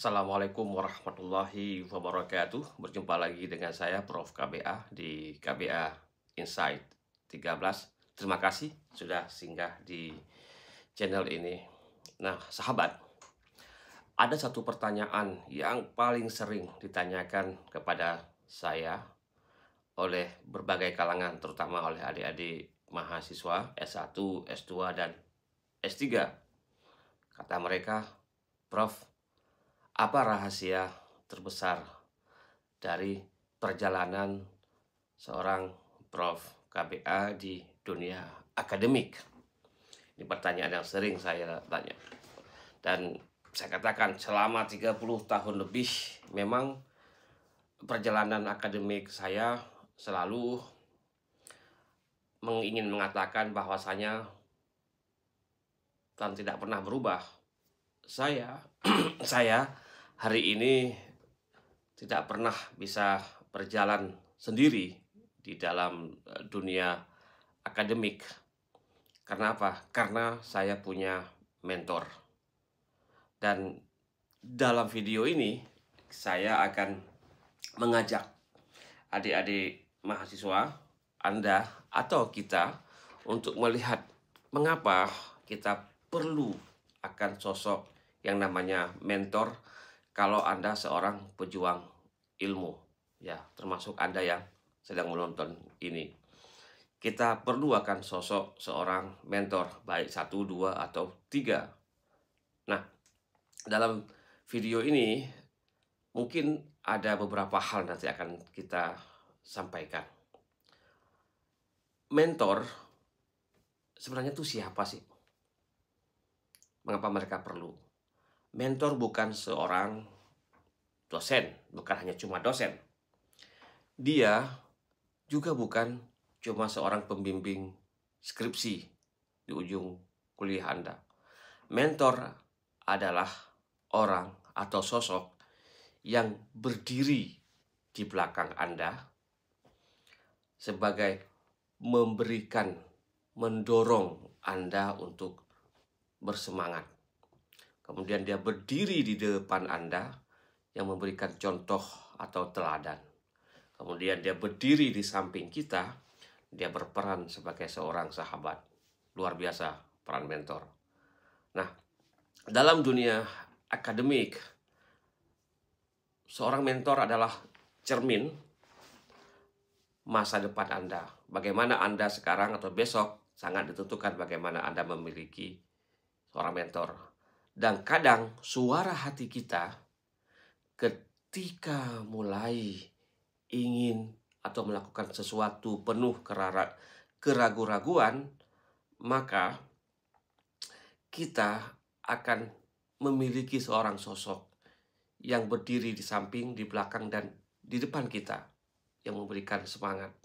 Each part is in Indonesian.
Assalamualaikum warahmatullahi wabarakatuh. Berjumpa lagi dengan saya Prof. KBA di KBA Insight 13. Terima kasih sudah singgah di channel ini. Nah, sahabat, ada satu pertanyaan yang paling sering ditanyakan kepada saya oleh berbagai kalangan, terutama oleh adik-adik mahasiswa S1, S2, dan S3. Kata mereka, Prof, apa rahasia terbesar dari perjalanan seorang Prof. KBA di dunia akademik? Ini pertanyaan yang sering saya tanya. Dan saya katakan selama 30 tahun lebih memang perjalanan akademik saya selalu ingin mengatakan bahwasanya dan tidak pernah berubah. Saya hari ini tidak pernah bisa berjalan sendiri di dalam dunia akademik. Karena apa? Karena saya punya mentor. Dan dalam video ini saya akan mengajak adik-adik mahasiswa, Anda atau kita untuk melihat mengapa kita perlu akan sosok yang namanya mentor kalau Anda seorang pejuang ilmu, ya, termasuk Anda yang sedang menonton ini. Kita perlu akan sosok seorang mentor, baik 1, 2, atau 3. Nah, dalam video ini mungkin ada beberapa hal nanti akan kita sampaikan. Mentor sebenarnya itu siapa sih? Mengapa mereka perlu? Mentor bukan seorang dosen, bukan hanya cuma dosen. Dia juga bukan cuma seorang pembimbing skripsi di ujung kuliah Anda. Mentor adalah orang atau sosok yang berdiri di belakang Anda sebagai memberikan, mendorong Anda untuk bersemangat. Kemudian dia berdiri di depan Anda yang memberikan contoh atau teladan. Kemudian dia berdiri di samping kita, dia berperan sebagai seorang sahabat. Luar biasa peran mentor. Nah, dalam dunia akademik, seorang mentor adalah cermin masa depan Anda. Bagaimana Anda sekarang atau besok sangat ditentukan bagaimana Anda memiliki seorang mentor. Dan kadang suara hati kita ketika mulai ingin atau melakukan sesuatu penuh keraguan-raguan, maka kita akan memiliki seorang sosok yang berdiri di samping, di belakang, dan di depan kita yang memberikan semangat.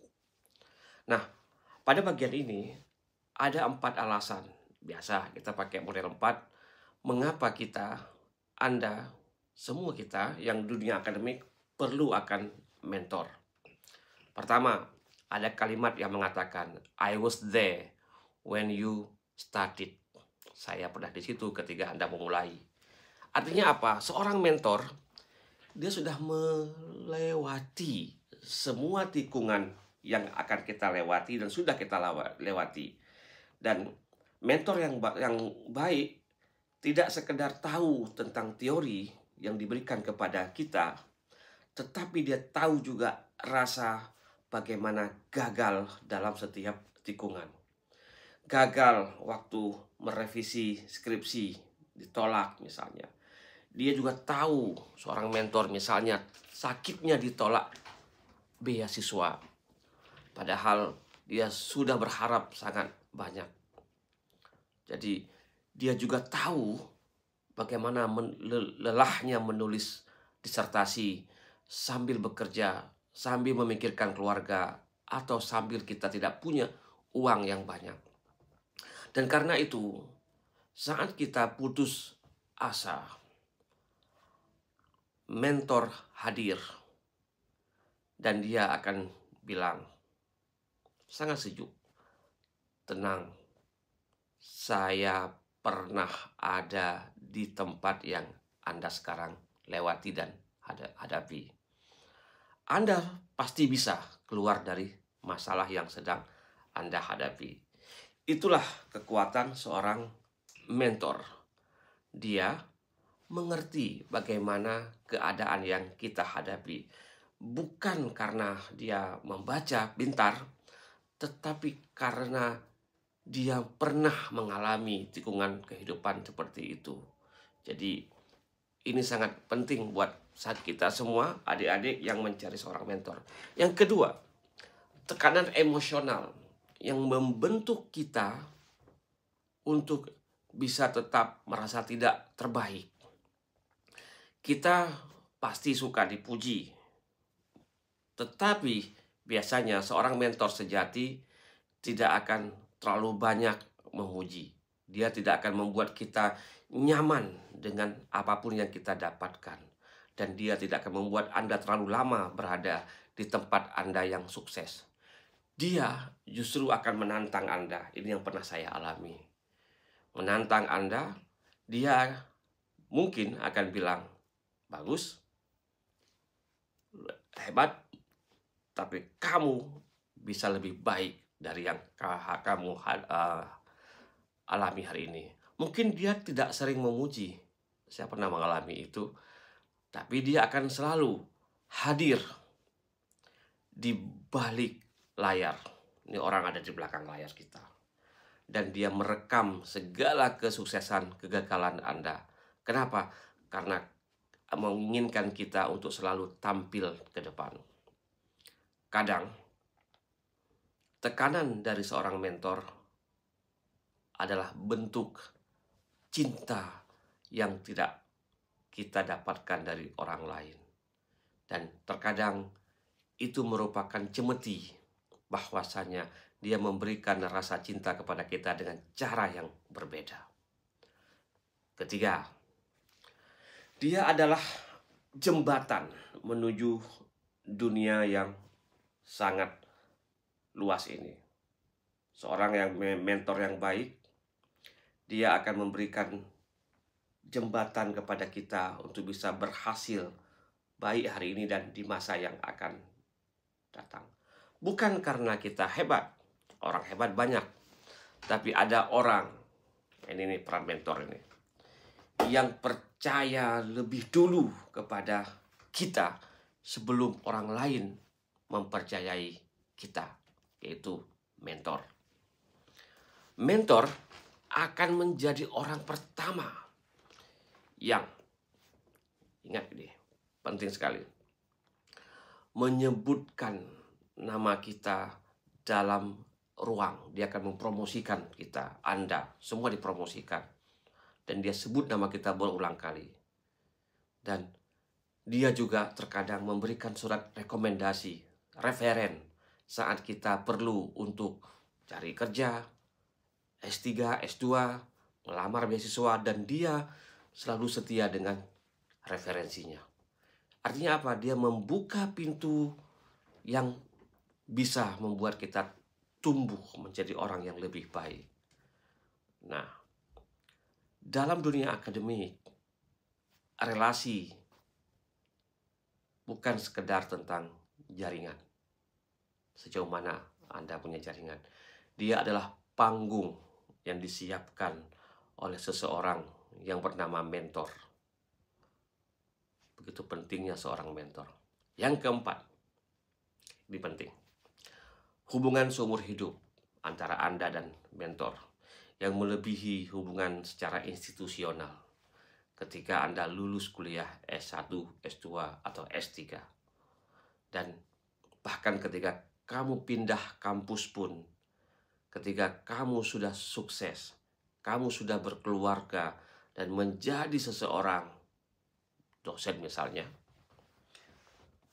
Nah, pada bagian ini ada 4 alasan. Biasa kita pakai model 4. Mengapa kita, Anda, semua kita yang dunia akademik perlu akan mentor. Pertama, ada kalimat yang mengatakan, I was there when you started. Saya pernah di situ ketika Anda memulai. Artinya apa? Seorang mentor, dia sudah melewati semua tikungan yang akan kita lewati dan sudah kita lewati. Dan mentor yang baik tidak sekedar tahu tentang teori yang diberikan kepada kita, tetapi dia tahu juga rasa bagaimana gagal dalam setiap tikungan. Gagal waktu merevisi skripsi, ditolak misalnya. Dia juga tahu, seorang mentor misalnya, sakitnya ditolak beasiswa. Padahal dia sudah berharap sangat banyak. Jadi dia juga tahu bagaimana lelahnya menulis disertasi sambil bekerja, sambil memikirkan keluarga, atau sambil kita tidak punya uang yang banyak. Dan karena itu, saat kita putus asa, mentor hadir. Dan dia akan bilang, sangat sejuk, tenang, saya pernah ada di tempat yang Anda sekarang lewati dan hadapi. Anda pasti bisa keluar dari masalah yang sedang Anda hadapi. Itulah kekuatan seorang mentor. Dia mengerti bagaimana keadaan yang kita hadapi. Bukan karena dia membaca pintar, tetapi karena dia pernah mengalami tikungan kehidupan seperti itu. Jadi ini sangat penting buat saat kita semua adik-adik yang mencari seorang mentor. Yang kedua, tekanan emosional yang membentuk kita untuk bisa tetap merasa tidak terbaik. Kita pasti suka dipuji, tetapi biasanya seorang mentor sejati tidak akan terlalu banyak memuji. Dia tidak akan membuat kita nyaman dengan apapun yang kita dapatkan. Dan dia tidak akan membuat Anda terlalu lama berada di tempat Anda yang sukses. Dia justru akan menantang Anda. Ini yang pernah saya alami. Menantang Anda, dia mungkin akan bilang, bagus, hebat, tapi kamu bisa lebih baik dari yang kamu alami hari ini. Mungkin dia tidak sering memuji, saya pernah mengalami itu, tapi dia akan selalu hadir di balik layar. Ini orang ada di belakang layar kita. Dan dia merekam segala kesuksesan, kegagalan Anda. Kenapa? Karena menginginkan kita untuk selalu tampil ke depan. Kadang, tekanan dari seorang mentor adalah bentuk cinta yang tidak kita dapatkan dari orang lain. Dan terkadang itu merupakan cemeti bahwasanya dia memberikan rasa cinta kepada kita dengan cara yang berbeda. Ketiga, dia adalah jembatan menuju dunia yang sangat luas ini. Seorang yang mentor yang baik, dia akan memberikan jembatan kepada kita untuk bisa berhasil baik hari ini dan di masa yang akan datang. Bukan karena kita hebat, orang hebat banyak, tapi ada orang, ini peran mentor ini, yang percaya lebih dulu kepada kita sebelum orang lain mempercayai kita, yaitu mentor. Mentor akan menjadi orang pertama yang, ingat ini, penting sekali, menyebutkan nama kita dalam ruang. Dia akan mempromosikan kita, Anda, semua dipromosikan. Dan dia sebut nama kita berulang kali. Dan dia juga terkadang memberikan surat rekomendasi, referen, saat kita perlu untuk cari kerja, S3, S2, melamar beasiswa, dan dia selalu setia dengan referensinya. Artinya apa? Dia membuka pintu yang bisa membuat kita tumbuh menjadi orang yang lebih baik. Nah, dalam dunia akademik, relasi bukan sekedar tentang jaringan. Sejauh mana Anda punya jaringan. Dia adalah panggung yang disiapkan oleh seseorang yang bernama mentor. Begitu pentingnya seorang mentor. Yang keempat, ini penting. Hubungan seumur hidup antara Anda dan mentor yang melebihi hubungan secara institusional ketika Anda lulus kuliah S1, S2, atau S3. Dan bahkan ketika kamu pindah kampus pun, ketika kamu sudah sukses, kamu sudah berkeluarga dan menjadi seseorang dosen misalnya,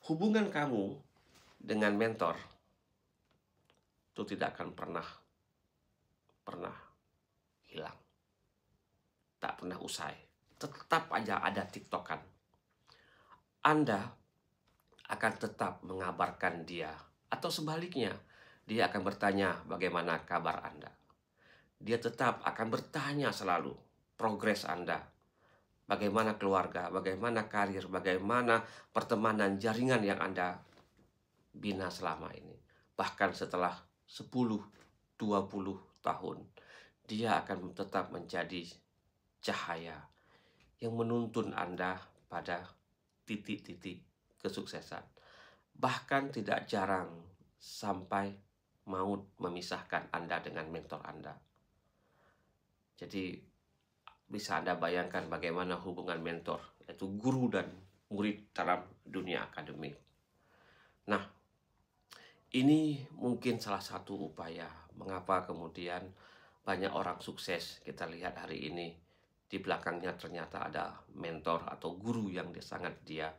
hubungan kamu dengan mentor itu tidak akan pernah hilang, tak pernah usai, tetap aja ada tiktokan. Anda akan tetap mengabarkan dia, atau sebaliknya, dia akan bertanya bagaimana kabar Anda. Dia tetap akan bertanya selalu progres Anda. bagaimana keluarga, bagaimana karir, bagaimana pertemanan, jaringan yang Anda bina selama ini. Bahkan setelah 10, 20 tahun, dia akan tetap menjadi cahaya yang menuntun Anda pada titik-titik kesuksesan. Bahkan tidak jarang sampai maut memisahkan Anda dengan mentor Anda. Jadi bisa Anda bayangkan bagaimana hubungan mentor, yaitu guru dan murid dalam dunia akademik. Nah, ini mungkin salah satu upaya mengapa kemudian banyak orang sukses kita lihat hari ini di belakangnya ternyata ada mentor atau guru yang sangat dia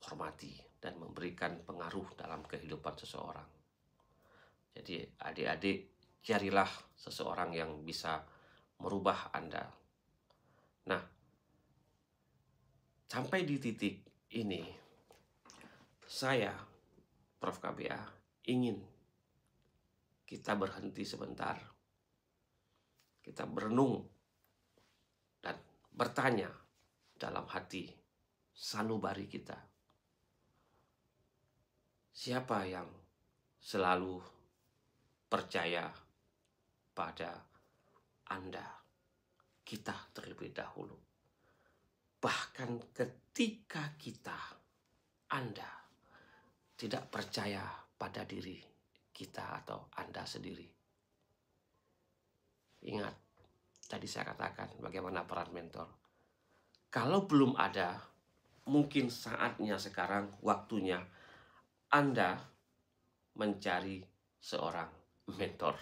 hormati dan memberikan pengaruh dalam kehidupan seseorang. Jadi adik-adik, carilah seseorang yang bisa merubah Anda. Nah, sampai di titik ini, saya, Prof. KBA, ingin kita berhenti sebentar, kita berenung dan bertanya dalam hati sanubari kita. Siapa yang selalu percaya pada Anda, kita terlebih dahulu. Bahkan ketika kita, Anda, tidak percaya pada diri kita atau Anda sendiri. Ingat, tadi saya katakan bagaimana peran mentor. Kalau belum ada, mungkin saatnya sekarang, waktunya Anda mencari seorang mentor.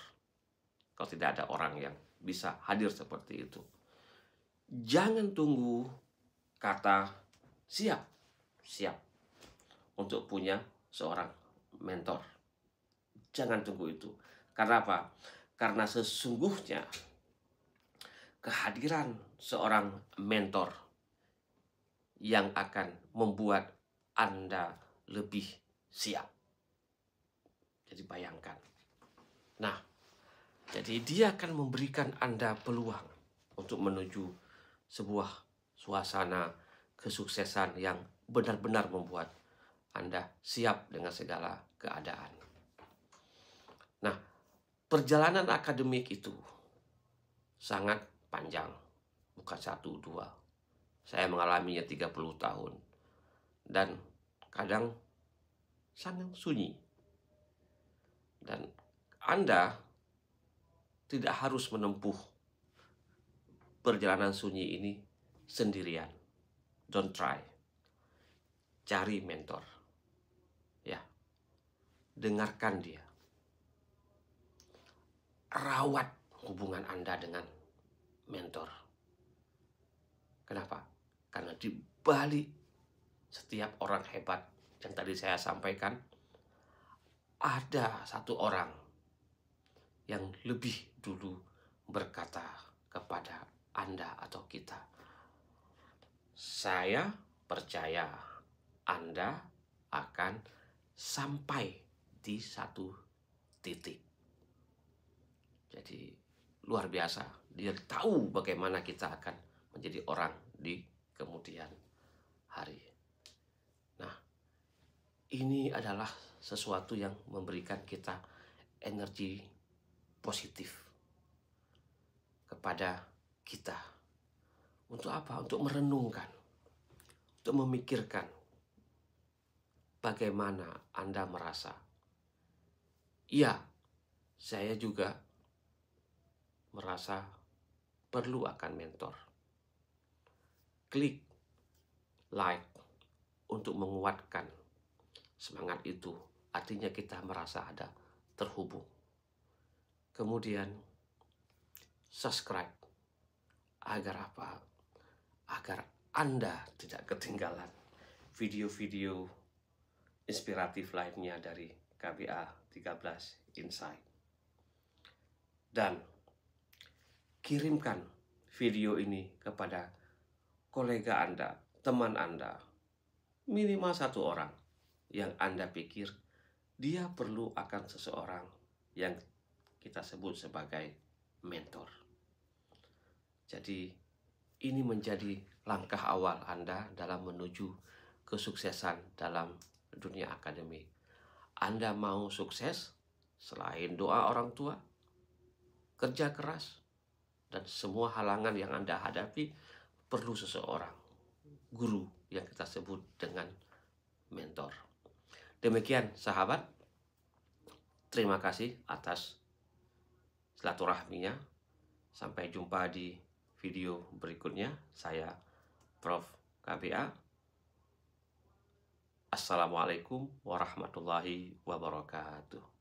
Kalau tidak ada orang yang bisa hadir seperti itu, jangan tunggu kata siap untuk punya seorang mentor. Jangan tunggu itu. Karena apa? Karena sesungguhnya kehadiran seorang mentor yang akan membuat Anda lebih siap. Jadi bayangkan. Nah, jadi dia akan memberikan Anda peluang untuk menuju sebuah suasana kesuksesan yang benar-benar membuat Anda siap dengan segala keadaan. Nah, perjalanan akademik itu sangat panjang, bukan 1-2. Saya mengalaminya 30 tahun. Dan kadang sangat sunyi. Dan Anda tidak harus menempuh perjalanan sunyi ini sendirian. Don't try. Cari mentor. Ya. Dengarkan dia. Rawat hubungan Anda dengan mentor. Kenapa? Karena di balik setiap orang hebat yang tadi saya sampaikan, ada satu orang yang lebih dulu berkata kepada Anda atau kita, saya percaya Anda akan sampai di satu titik. Jadi luar biasa. Dia tahu bagaimana kita akan menjadi orang di kemudian hari. Nah, ini adalah sesuatu yang memberikan kita energi positif kepada kita. Untuk apa? Untuk merenungkan, untuk memikirkan bagaimana Anda merasa. Iya, saya juga merasa perlu akan mentor. Klik like untuk menguatkan semangat itu. Artinya kita merasa ada terhubung. Kemudian subscribe. Agar apa? Agar Anda tidak ketinggalan video-video inspiratif lainnya dari KBA 13 Insight. Dan kirimkan video ini kepada kolega Anda, teman Anda, minimal satu orang yang Anda pikir dia perlu akan seseorang yang kita sebut sebagai mentor. Jadi ini menjadi langkah awal Anda dalam menuju kesuksesan dalam dunia akademik. Anda mau sukses, selain doa orang tua, kerja keras, dan semua halangan yang Anda hadapi, perlu seseorang, guru yang kita sebut dengan mentor. Demikian sahabat, terima kasih atas silaturahminya. Sampai jumpa di video berikutnya. Saya Prof. KBA. Assalamualaikum warahmatullahi wabarakatuh.